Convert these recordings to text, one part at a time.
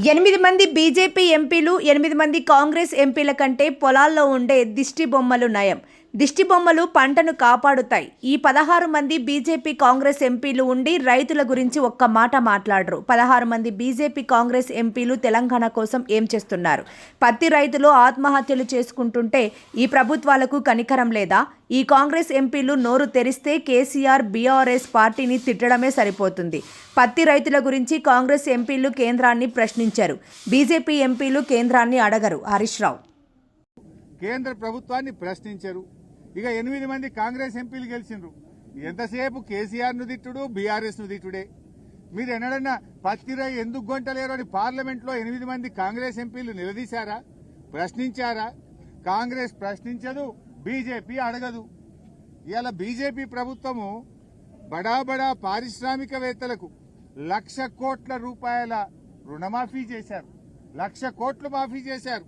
8 మంది బీజేపీ ఎంపీలు 8 మంది కాంగ్రెస్ ఎంపీల కంటే పొలాల్లో ఉండే దిష్టి బొమ్మలు నయం. దిష్టి బొమ్మలు పంటను కాపాడుతాయి. ఈ 16 మంది బీజేపీ కాంగ్రెస్ ఎంపీలు ఉండి రైతుల గురించి ఒక్క మాట మాట్లాడరు. 16 మంది బీజేపీ కాంగ్రెస్ ఎంపీలు తెలంగాణ కోసం ఏం చేస్తున్నారు? పత్తి రైతులు ఆత్మహత్యలు చేసుకుంటుంటే ఈ ప్రభుత్వాలకు కనికరం లేదా? ఈ కాంగ్రెస్ ఎంపీలు నోరు తెరిస్తే కేసీఆర్ బీఆర్ఎస్ పార్టీని తిట్టడమే సరిపోతుంది. పత్తి రైతుల గురించి కాంగ్రెస్ ఎంపీలు కేంద్రాన్ని ప్రశ్నించారు. బీజేపీ ఎంపీలు కేంద్రాన్ని అడగరు. హరీష్ రావు కేంద్ర ప్రభుత్వాన్ని ప్రశ్నించారు. ఇక 8 మంది కాంగ్రెస్ ఎంపీలు గెలిచిండ్రు. ఎంతసేపు కేసీఆర్ ను తిట్టుడు, బీఆర్ఎస్ ను తిట్టుడే. మీరు ఎన్నడన్నా పత్తి రై ఎందుకు గొంటలేరు అని పార్లమెంట్ లో 8 మంది కాంగ్రెస్ ఎంపీలు నిలదీశారా, ప్రశ్నించారా? కాంగ్రెస్ ప్రశ్నించదు, బీజేపీ అడగదు. ఇవాళ బీజేపీ ప్రభుత్వము బడా బడా పారిశ్రామికవేత్తలకు 1,00,000 కోట్ల రూపాయల రుణమాఫీ చేశారు. 1,00,000 కోట్లు మాఫీ చేశారు.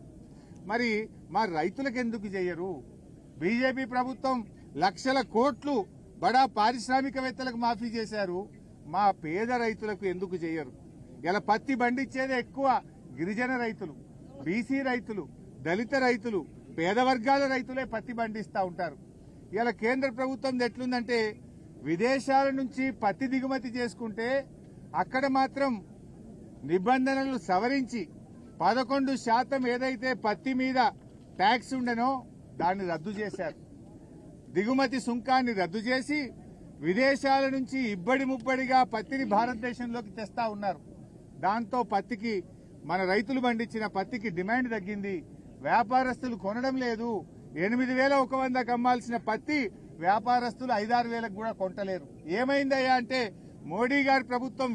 మరి మా రైతులకు ఎందుకు చేయరు? బీజేపీ ప్రభుత్వం 1,00,000 కోట్లు బడా పారిశ్రామికవేత్తలకు మాఫీ చేశారు. మా పేద రైతులకు ఎందుకు చేయరు? ఇలా పత్తి పండించేదే ఎక్కువ గిరిజన రైతులు, బీసీ రైతులు, దళిత రైతులు, పేద వర్గాల రైతులే పత్తి పండిస్తూ ఉంటారు. ఇలా కేంద్ర ప్రభుత్వం ఎట్లుందంటే విదేశాల నుంచి పత్తి దిగుమతి చేసుకుంటే అక్కడ మాత్రం నిబంధనలు సవరించి 11% ఏదైతే పత్తి మీద ట్యాక్స్ ఉండనో దాన్ని రద్దు చేశారు. దిగుమతి సుంకాన్ని రద్దు చేసి విదేశాల నుంచి ఇబ్బడి ముబ్బడిగా పత్తిని భారతదేశంలోకి తెస్తా ఉన్నారు. దాంతో పత్తికి, మన రైతులు పండించిన పత్తికి డిమాండ్ తగ్గింది. వ్యాపారస్తులు కొనడం లేదు. 8,100కు అమ్మాల్సిన పత్తి వ్యాపారస్తులు 5,000-6,000కు కూడా కొంటలేరు. ఏమైందయ్యా అంటే మోడీ గారి ప్రభుత్వం